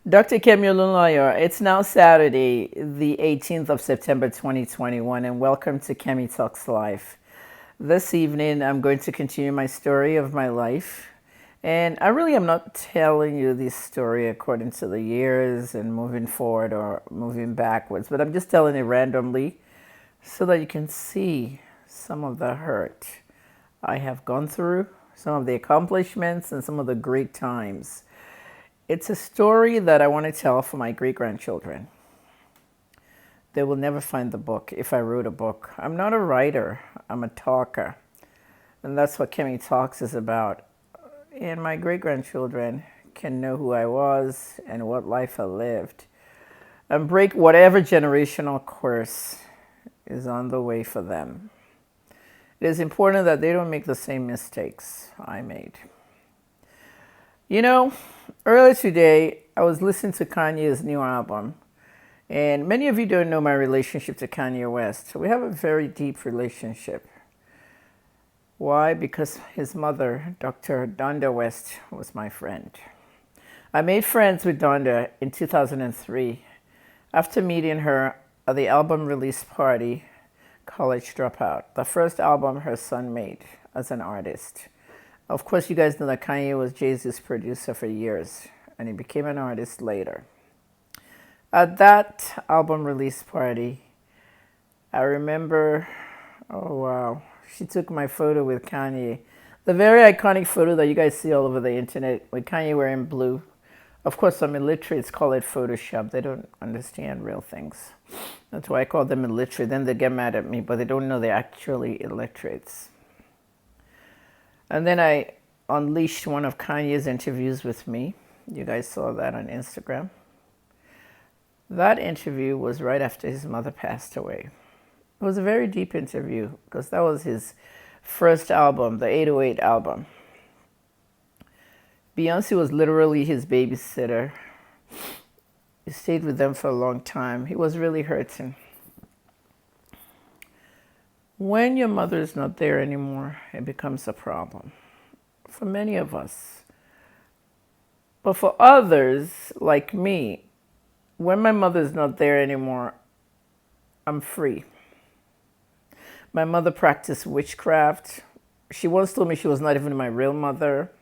Dr. Kemi Olunloyo, it's now Saturday, the 18th of September 2021, and welcome to Kemi Talks Live. This evening, I'm going to continue my story of my life. And I really am not telling you this story according to the years and moving forward or moving backwards, but I'm just telling it randomly so that you can see some of the hurt I have gone through, some of the accomplishments, and some of the great times. It's a story that I want to tell for my great-grandchildren. They will never find the book if I wrote a book. I'm not a writer, I'm a talker. And that's what Kemi Talks is about. And my great-grandchildren can know who I was and what life I lived and break whatever generational curse is on the way for them. It is important that they don't make the same mistakes I made. You know, earlier today, I was listening to Kanye's new album, and many of you don't know my relationship to Kanye West. We have a very deep relationship. Why? Because his mother, Dr. Donda West, was my friend. I made friends with Donda in 2003 after meeting her at the album release party, College Dropout, the first album her son made as an artist. Of course, you guys know that Kanye was Jay-Z's producer for years, and he became an artist later. At that album release party, I remember, oh wow, she took my photo with Kanye. The very iconic photo that you guys see all over the internet with Kanye wearing blue. Of course, some illiterates call it Photoshop. They don't understand real things. That's why I call them illiterate. Then they get mad at me, but they don't know they're actually illiterates. And then I unleashed one of Kanye's interviews with me. You guys saw that on Instagram. That interview was right after his mother passed away. It was a very deep interview because that was his first album, the 808 album. Beyonce was literally his babysitter. He stayed with them for a long time. He was really hurting. When your mother is not there anymore, it becomes a problem for many of us. But for others, like me, when my mother is not there anymore, I'm free. My mother practiced witchcraft. She once told me she was not even my real mother.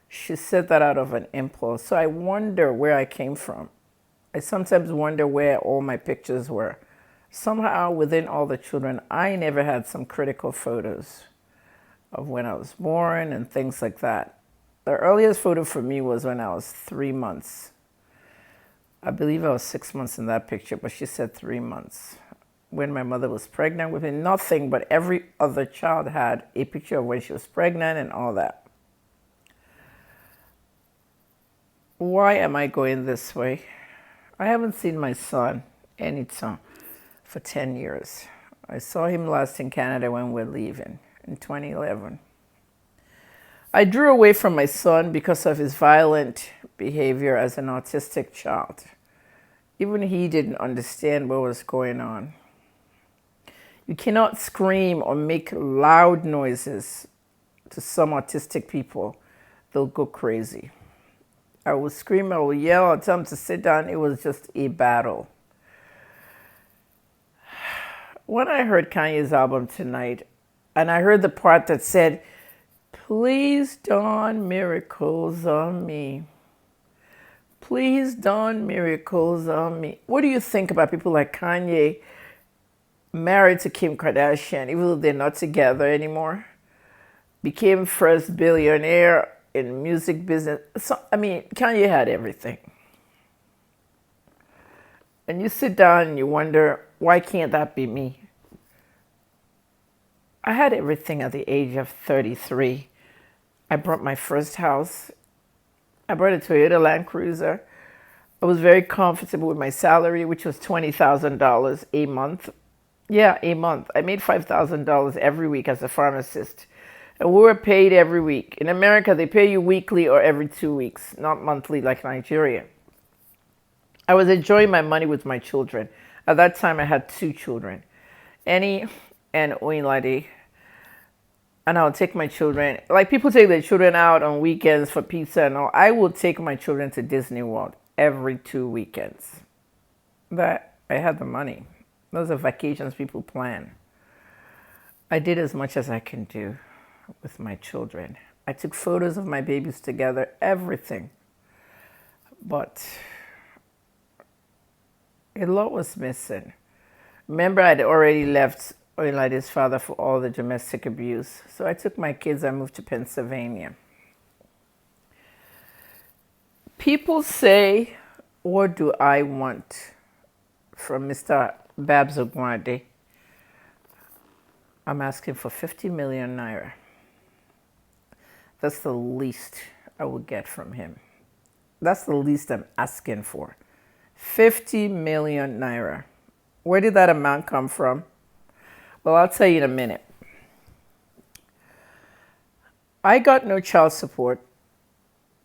She said that out of an impulse. So I wonder where I came from. I sometimes wonder where all my pictures were. Somehow within all the children, I never had some critical photos of when I was born and things like that. The earliest photo for me was when I was 3 months. I believe I was 6 months in that picture, but she said 3 months. When my mother was pregnant with me, nothing but every other child had a picture of when she was pregnant and all that. Why am I going this way? I haven't seen my son, Enitan, for 10 years. I saw him last in Canada when we were leaving in 2011. I drew away from my son because of his violent behavior as an autistic child. Even he didn't understand what was going on. You cannot scream or make loud noises to some autistic people. They'll go crazy. I will scream, I will yell, I'll tell them to sit down. It was just a battle. When I heard Kanye's album tonight, and I heard the part that said, "Please dawn miracles on me. Please dawn miracles on me." What do you think about people like Kanye married to Kim Kardashian, even though they're not together anymore? Became first billionaire in music business. So, Kanye had everything. And you sit down and you wonder, why can't that be me? I had everything at the age of 33. I bought my first house. I bought a Toyota Land Cruiser. I was very comfortable with my salary, which was $20,000 a month. Yeah, a month. I made $5,000 every week as a pharmacist. And we were paid every week. In America, they pay you weekly or every 2 weeks, not monthly like Nigeria. I was enjoying my money with my children. At that time, I had 2 children, Eni and Oyinlade. And I'll take my children, like people take their children out on weekends for pizza and all. I will take my children to Disney World every 2 weekends. But I had the money. Those are vacations people plan. I did as much as I can do with my children. I took photos of my babies together, everything. But a lot was missing. Remember, I'd already left Oyinlade's father for all the domestic abuse. So I took my kids, I moved to Pennsylvania. People say, what do I want from Mr. Babs Ogunade? I'm asking for 50 million naira. That's the least I would get from him. That's the least I'm asking for. 50 million naira. Where did that amount come from? Well, I'll tell you in a minute. I got no child support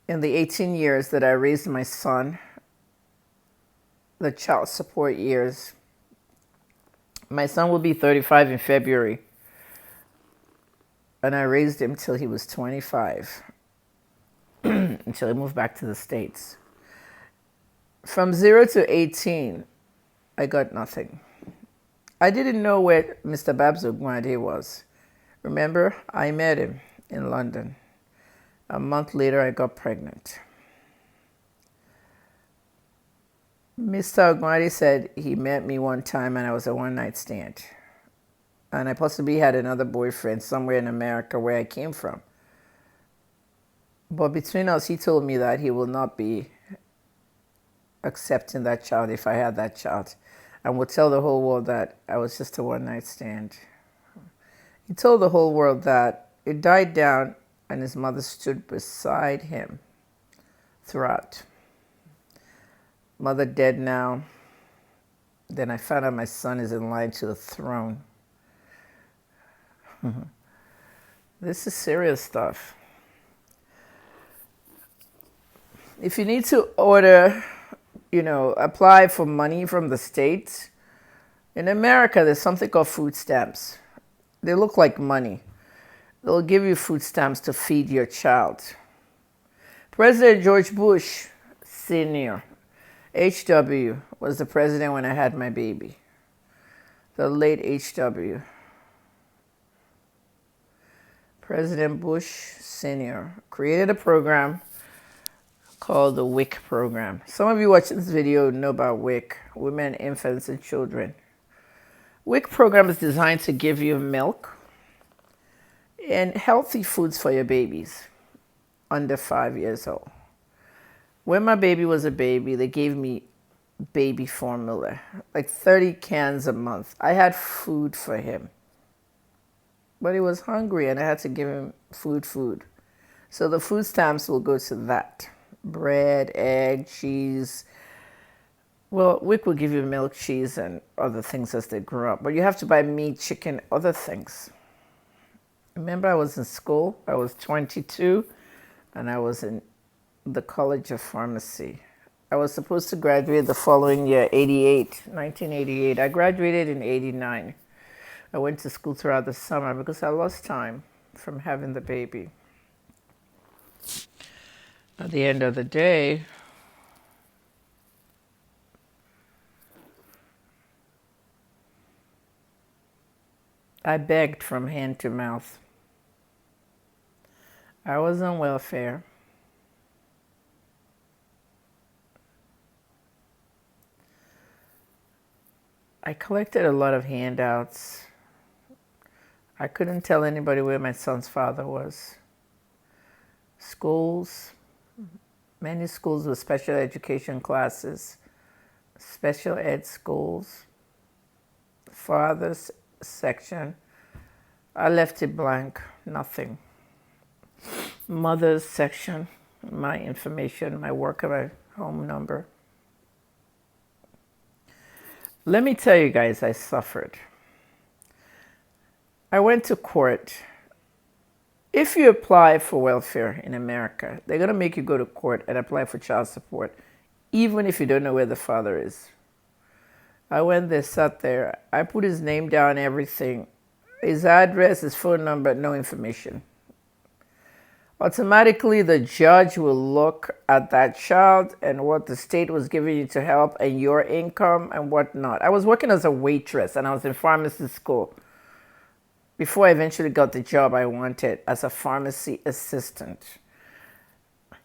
in the 18 years that I raised my son, the child support years. My son will be 35 in February, and I raised him till he was 25, until he moved back to the States. From 0 to 18, I got nothing. I didn't know where Mr. Babs Ogunade was. Remember, I met him in London. A month later, I got pregnant. Mr. Ogunade said he met me one time and I was a one-night stand. And I possibly had another boyfriend somewhere in America where I came from. But between us, he told me that he will not be accepting that child if I had that child, and would tell the whole world that I was just a one-night stand. He told the whole world that it died down and his mother stood beside him throughout. Mother dead now. Then I found out my son is in line to the throne. This is serious stuff. If you need to order, apply for money from the States, in America, there's something called food stamps. They look like money. They'll give you food stamps to feed your child. President George Bush Sr., HW, was the president when I had my baby. The late HW. President Bush Sr. created a program called the WIC program. Some of you watching this video know about WIC, Women, Infants, and Children. WIC program is designed to give you milk and healthy foods for your babies under 5 years old. When my baby was a baby, they gave me baby formula, like 30 cans a month. I had food for him, but he was hungry and I had to give him food. So the food stamps will go to that. Bread, egg, cheese. Well, WIC will give you milk, cheese, and other things as they grow up. But you have to buy meat, chicken, other things. Remember, I was in school. I was 22, and I was in the College of Pharmacy. I was supposed to graduate the following year, 1988. I graduated in 89. I went to school throughout the summer because I lost time from having the baby. At the end of the day, I begged from hand to mouth. I was on welfare. I collected a lot of handouts. I couldn't tell anybody where my son's father was. Schools, many schools with special education classes, special ed schools, father's section, I left it blank, nothing. Mother's section, my information, my work, my home number. Let me tell you guys, I suffered. I went to court. If you apply for welfare in America, they're going to make you go to court and apply for child support, even if you don't know where the father is. I went there, sat there. I put his name down, everything. His address, his phone number, no information. automatically the judge will look at that child and what the state was giving you to help and your income and whatnot. I was working as a waitress and I was in pharmacy school before I eventually got the job I wanted as a pharmacy assistant.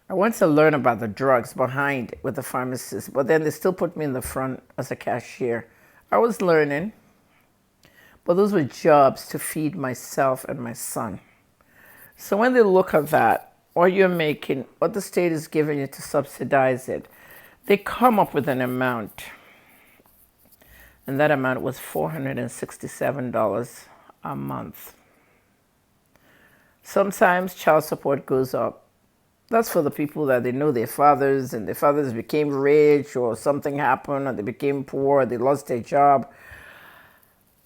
I wanted to learn about the drugs behind with the pharmacist, but then they still put me in the front as a cashier. I was learning, but those were jobs to feed myself and my son. So when they look at that, what you're making, what the state is giving you to subsidize it, they come up with an amount. And that amount was $467 a month. Sometimes child support goes up. That's for the people that they know their fathers and their fathers became rich or something happened or they became poor, or they lost their job.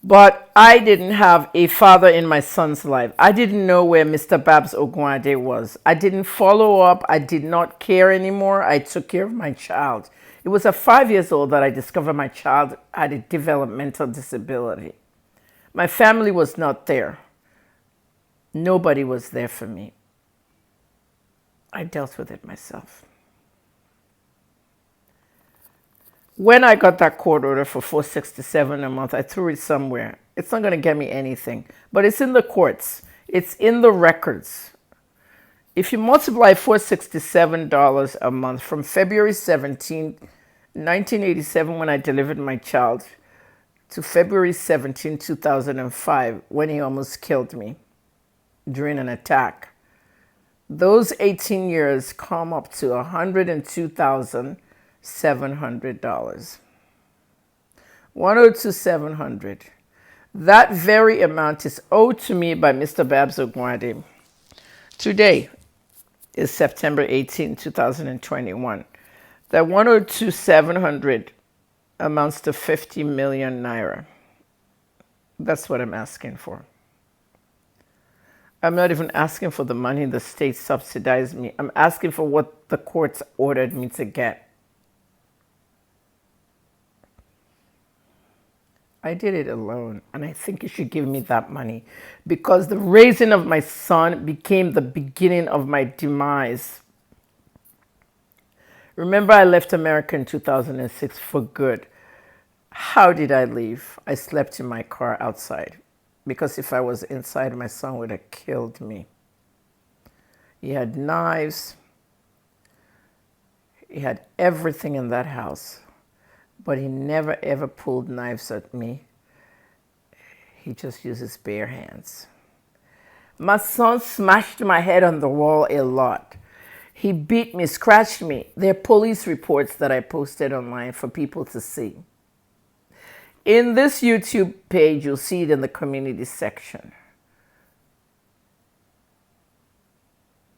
But I didn't have a father in my son's life. I didn't know where Mr. Babs Ogunade was. I didn't follow up. I did not care anymore. I took care of my child. It was at 5 years old that I discovered my child had a developmental disability. My family was not there. Nobody was there for me. I dealt with it myself. When I got that court order for $467 a month, I threw it somewhere. It's not going to get me anything, but it's in the courts. It's in the records. If you multiply $467 a month from February 17, 1987, when I delivered my child, to February 17, 2005, when he almost killed me during an attack, those 18 years come up to $102,700. $102,700. That very amount is owed to me by Mr. Babs Ogunade. Today is September 18, 2021. That $102,700 amounts to 50 million naira. That's what I'm asking for. I'm not even asking for the money the state subsidized me. I'm asking for what the courts ordered me to get. I did it alone, and I think you should give me that money because the raising of my son became the beginning of my demise. Remember, I left America in 2006 for good. How did I leave? I slept in my car outside because if I was inside, my son would have killed me. He had knives. He had everything in that house. But he never ever pulled knives at me. He just used his bare hands. My son smashed my head on the wall a lot. He beat me, scratched me. There are police reports that I posted online for people to see. In this YouTube page, you'll see it in the community section.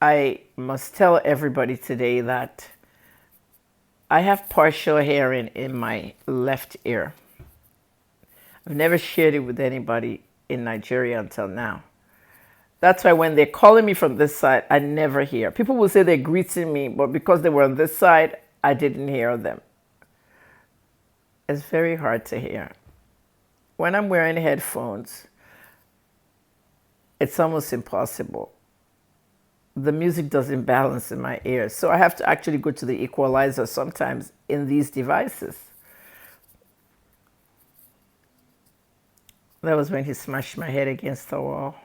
I must tell everybody today that I have partial hearing in my left ear. I've never shared it with anybody in Nigeria until now. That's why when they're calling me from this side, I never hear. People will say they're greeting me, but because they were on this side, I didn't hear them. It's very hard to hear. When I'm wearing headphones, it's almost impossible. The music doesn't balance in my ears. So I have to actually go to the equalizer sometimes in these devices. That was when he smashed my head against the wall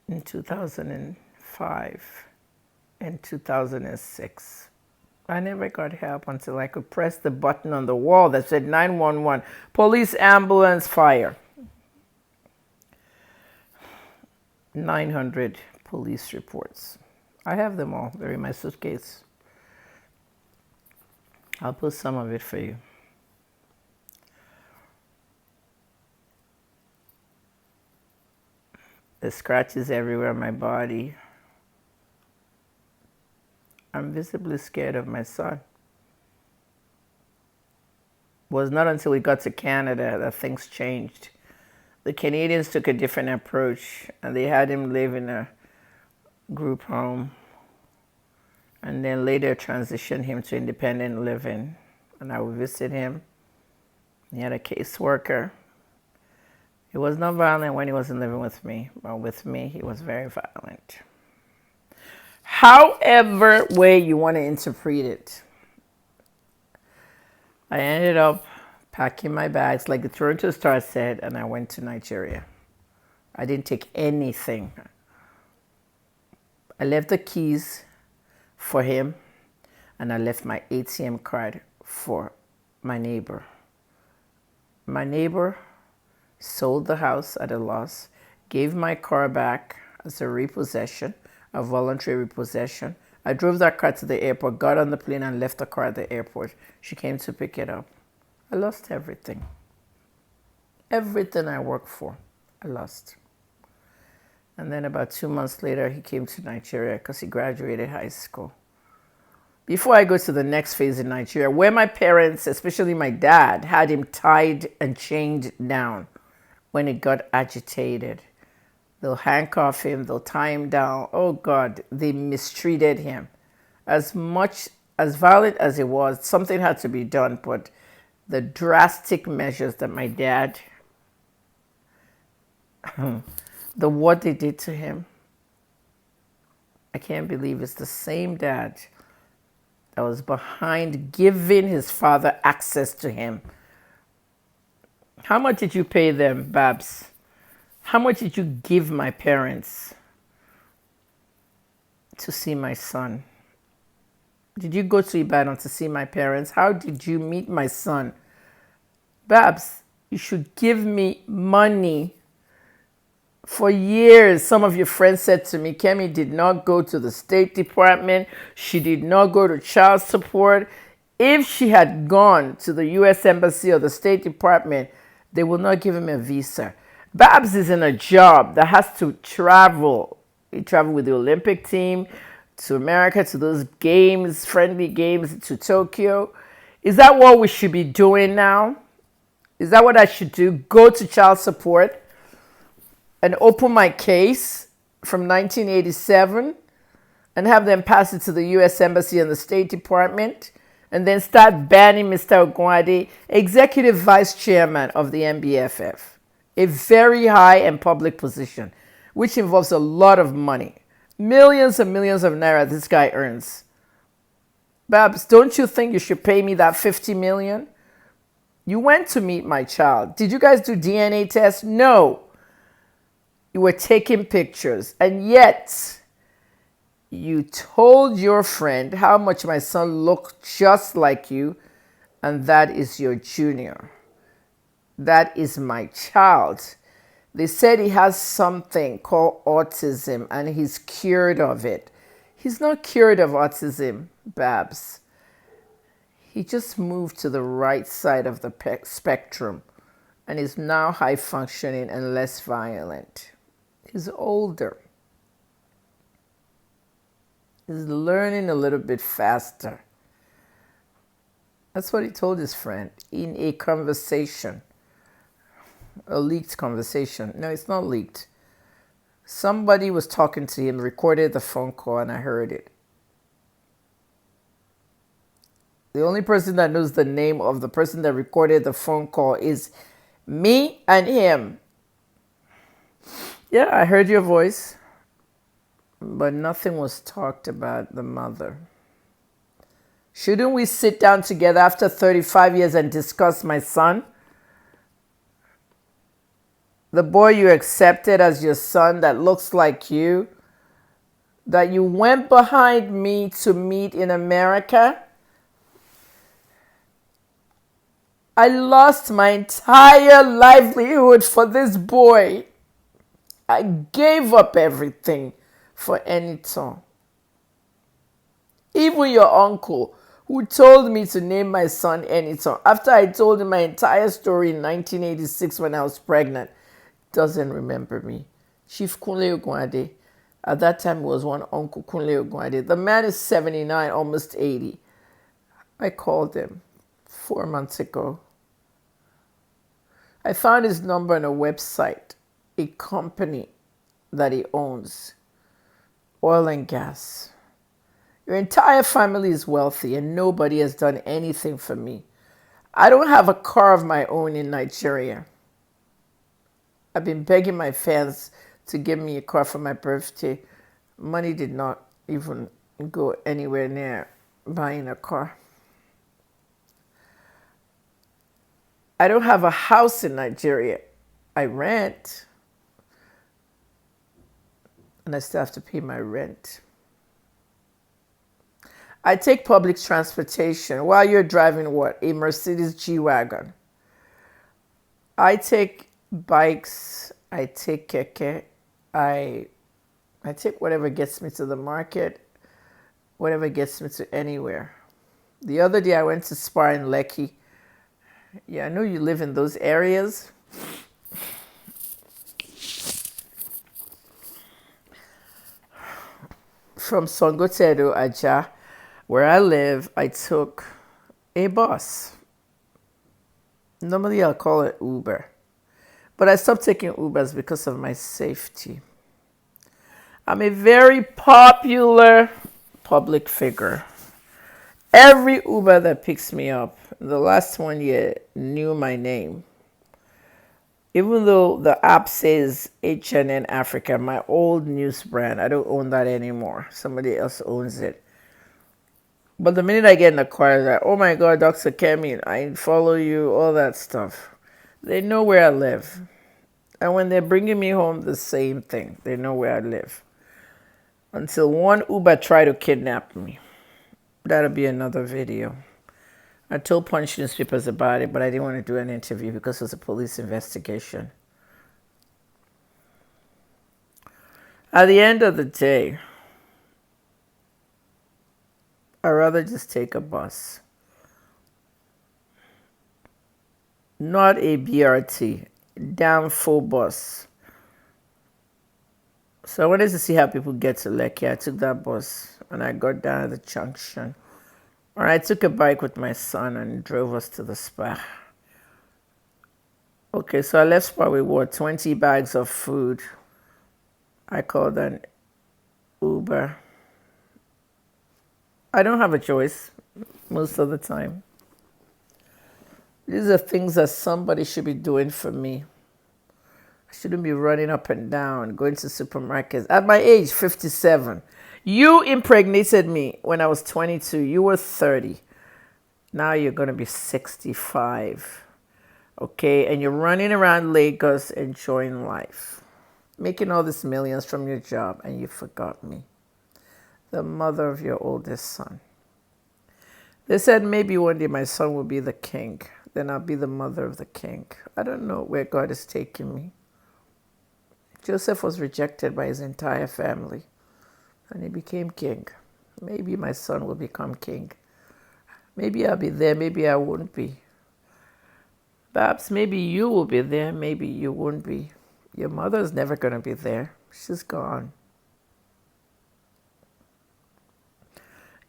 in 2005 and 2006. I never got help until I could press the button on the wall that said 911, police, ambulance, fire. 900 police reports. I have them all. They're in my suitcase. I'll put some of it for you. The scratches everywhere on my body. I'm visibly scared of my son. It was not until we got to Canada that things changed. The Canadians took a different approach, and they had him live in a group home, and then later transitioned him to independent living. And I would visit him. He had a caseworker. He was not violent when he wasn't living with me, but with me, he was very violent. However way you want to interpret it, I ended up packing my bags like the Toronto Star said, and I went to Nigeria. I didn't take anything. I left the keys for him, and I left my ATM card for my neighbor. My neighbor sold the house at a loss, gave my car back as a repossession, a voluntary repossession. I drove that car to the airport, got on the plane, and left the car at the airport. She came to pick it up. I lost everything. Everything I worked for, I lost. And then about 2 months later, he came to Nigeria because he graduated high school. Before I go to the next phase in Nigeria, where my parents, especially my dad, had him tied and chained down when it got agitated. They'll handcuff him, they'll tie him down. Oh God, they mistreated him. As much as violent as it was, something had to be done, but the drastic measures that my dad, what they did to him, I can't believe it's the same dad that was behind giving his father access to him. How much did you pay them, Babs? How much did you give my parents to see my son? Did you go to Ibadan to see my parents? How did you meet my son? Babs, you should give me money. For years, some of your friends said to me, Kemi did not go to the State Department. She did not go to child support. If she had gone to the U.S. Embassy or the State Department, they will not give him a visa. Babs is in a job that has to travel. He traveled with the Olympic team to America, to those games, friendly games, to Tokyo. Is that what we should be doing now? Is that what I should do? Go to child support and open my case from 1987 and have them pass it to the U.S. Embassy and the State Department, and then start banning Mr. Ogunade, Executive Vice Chairman of the NBFF, a very high and public position, which involves a lot of money. Millions and millions of naira this guy earns. Babs, don't you think you should pay me that 50 million? You went to meet my child. Did you guys do DNA tests? No. You were taking pictures, and yet you told your friend how much my son looked just like you, and that is your junior. That is my child. They said he has something called autism, and he's cured of it. He's not cured of autism, Babs. He just moved to the right side of the spectrum and is now high functioning and less violent. He's older. He's learning a little bit faster. That's what he told his friend in a conversation. A leaked conversation. No, it's not leaked. Somebody was talking to him, recorded the phone call, and I heard it. The only person that knows the name of the person that recorded the phone call is me and him. Yeah, I heard your voice, but nothing was talked about the mother. Shouldn't we sit down together after 35 years and discuss my son? The boy you accepted as your son that looks like you, that you went behind me to meet in America? I lost my entire livelihood for this boy. I gave up everything for Enitan. Even your uncle, who told me to name my son Enitan, after I told him my entire story in 1986 when I was pregnant, doesn't remember me. Chief Kunle Ogunade, at that time was one Uncle Kunle Ogunade. The man is 79, almost 80. I called him 4 months ago. I found his number on a website, a company that he owns, oil and gas. Your entire family is wealthy and nobody has done anything for me. I don't have a car of my own in Nigeria. I've been begging my fans to give me a car for my birthday. Money did not even go anywhere near buying a car. I don't have a house in Nigeria. I rent, and I still have to pay my rent. I take public transportation while you're driving what? A Mercedes G-Wagon. I take bikes, I take keke, I take whatever gets me to the market, whatever gets me to anywhere. The other day I went to Spar in Lekki. Yeah, I know you live in those areas. From Songotedo, Ajah, where I live, I took a bus. Normally I'll call it Uber. But I stopped taking Ubers because of my safety. I'm a very popular public figure. Every Uber that picks me up, the last 1 year, knew my name. Even though the app says HNN Africa, my old news brand, I don't own that anymore. Somebody else owns it. But the minute I get in the car, they're like, oh my God, Dr. Kemi, I follow you, all that stuff. They know where I live. And when they're bringing me home, the same thing. They know where I live. Until one Uber tried to kidnap me. That'll be another video. I told Punch newspapers about it, but I didn't want to do an interview because it was a police investigation. At the end of the day, I'd rather just take a bus. Not a BRT, damn full bus. So I wanted to see how people get to Lekki. I took that bus and I got down at the junction. Or I took a bike with my son and drove us to the spa. Okay, so I left Spa with what? 20 bags of food. I called an Uber. I don't have a choice most of the time. These are things that somebody should be doing for me. I shouldn't be running up and down, going to supermarkets. At my age, 57. You impregnated me when I was 22. You were 30. Now you're going to be 65. Okay? And you're running around Lagos enjoying life. Making all these millions from your job, and you forgot me. The mother of your oldest son. They said maybe one day my son will be the king. Then I'll be the mother of the king. I don't know where God is taking me. Joseph was rejected by his entire family, and he became king. Maybe my son will become king. Maybe I'll be there, maybe I won't be. Babs, maybe you will be there, maybe you won't be. Your mother's never going to be there. She's gone.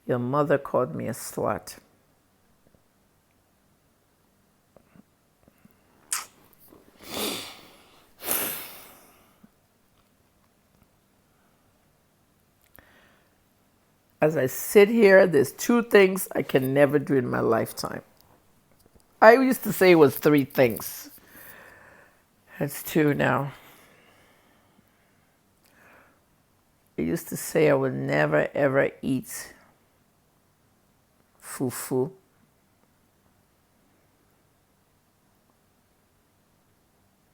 Your mother called me a slut. As I sit here, there's two things I can never do in my lifetime. I used to say it was three things. It's two now. I used to say I would never ever eat fufu.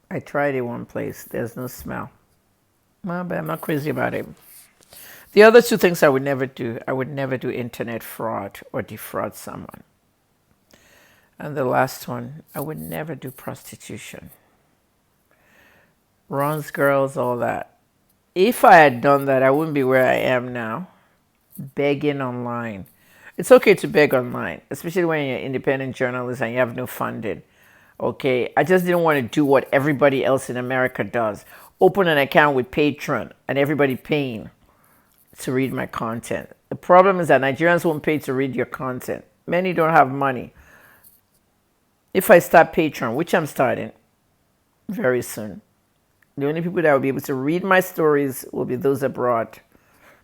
I tried it one place. There's no smell. Well, but I'm not crazy about it. The other two things I would never do. I would never do internet fraud or defraud someone. And the last one, I would never do prostitution. Runs girls, all that. If I had done that, I wouldn't be where I am now, begging online. It's okay to beg online, especially when you're an independent journalist and you have no funding. Okay, I just didn't want to do what everybody else in America does. Open an account with Patreon and everybody paying to read my content. The problem is that Nigerians won't pay to read your content. Many don't have money. If I start Patreon, which I'm starting very soon, the only people that will be able to read my stories will be those abroad,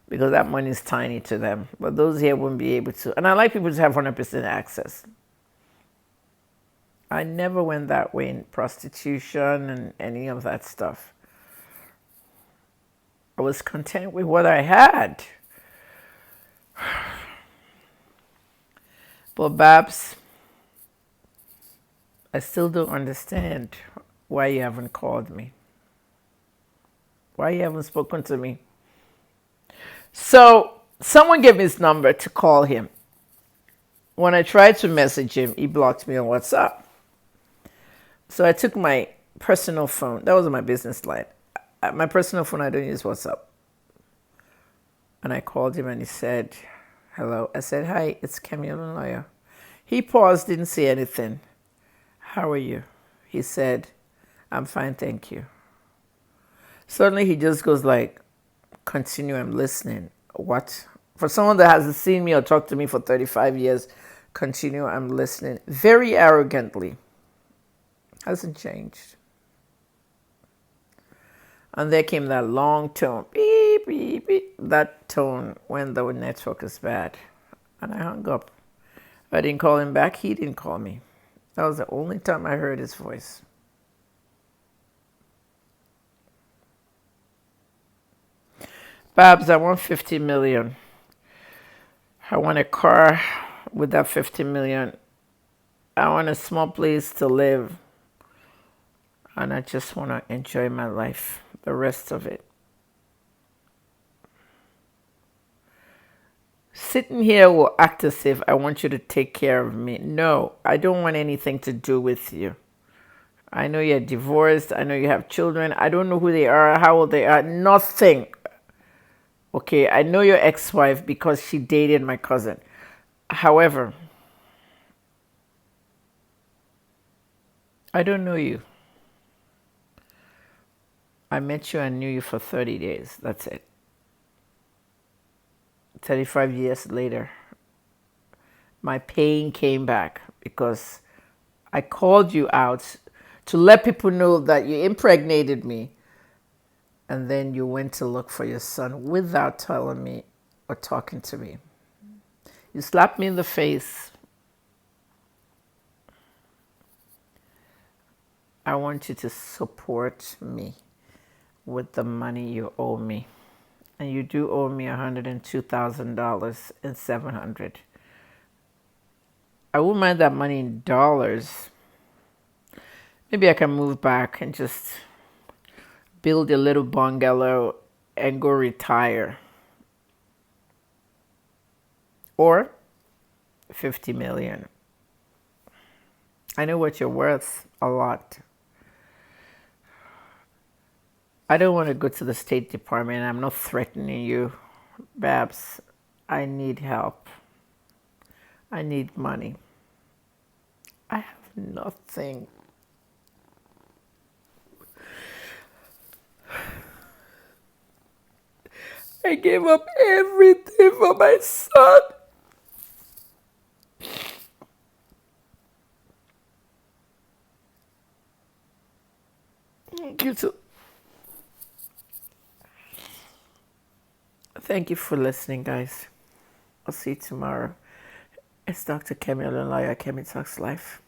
because that money is tiny to them. But those here won't be able to. And I like people to have 100% access. I never went that way in prostitution and any of that stuff. I was content with what I had. But Babs, I still don't understand why you haven't called me. Why you haven't spoken to me. So someone gave me his number to call him. When I tried to message him, he blocked me on WhatsApp. So I took my personal phone. That was my business line. My personal phone, I don't use WhatsApp. And I called him and he said, hello. I said, hi, it's Kemi Olunloyo. He paused, didn't say anything. How are you? He said, I'm fine, thank you. Suddenly he just goes like, continue, I'm listening. What? For someone that hasn't seen me or talked to me for 35 years, continue, I'm listening. Very arrogantly. Hasn't changed. And there came that long tone, beep, beep, beep. That tone when the network is bad. And I hung up. I didn't call him back. He didn't call me. That was the only time I heard his voice. Babs, I want 50 million. I want a car with that 50 million. I want a small place to live. And I just want to enjoy my life, the rest of it. Sitting here will act as if I want you to take care of me. No, I don't want anything to do with you. I know you're divorced. I know you have children. I don't know who they are, how old they are, nothing. Okay, I know your ex-wife because she dated my cousin. However, I don't know you. I met you and knew you for 30 days. That's it. 35 years later, my pain came back because I called you out to let people know that you impregnated me. And then you went to look for your son without telling me or talking to me. You slapped me in the face. I want you to support me with the money you owe me. And you do owe me $102,000 and $700. I wouldn't mind that money in dollars. Maybe I can move back and just build a little bungalow and go retire. Or 50 million. I know what you're worth, a lot. I don't want to go to the State Department. I'm not threatening you, Babs. I need help. I need money. I have nothing. I gave up everything for my son. Thank you too. Thank you for listening, guys. I'll see you tomorrow. It's Dr. Kemi Olunloyo, Kemi Talks Life.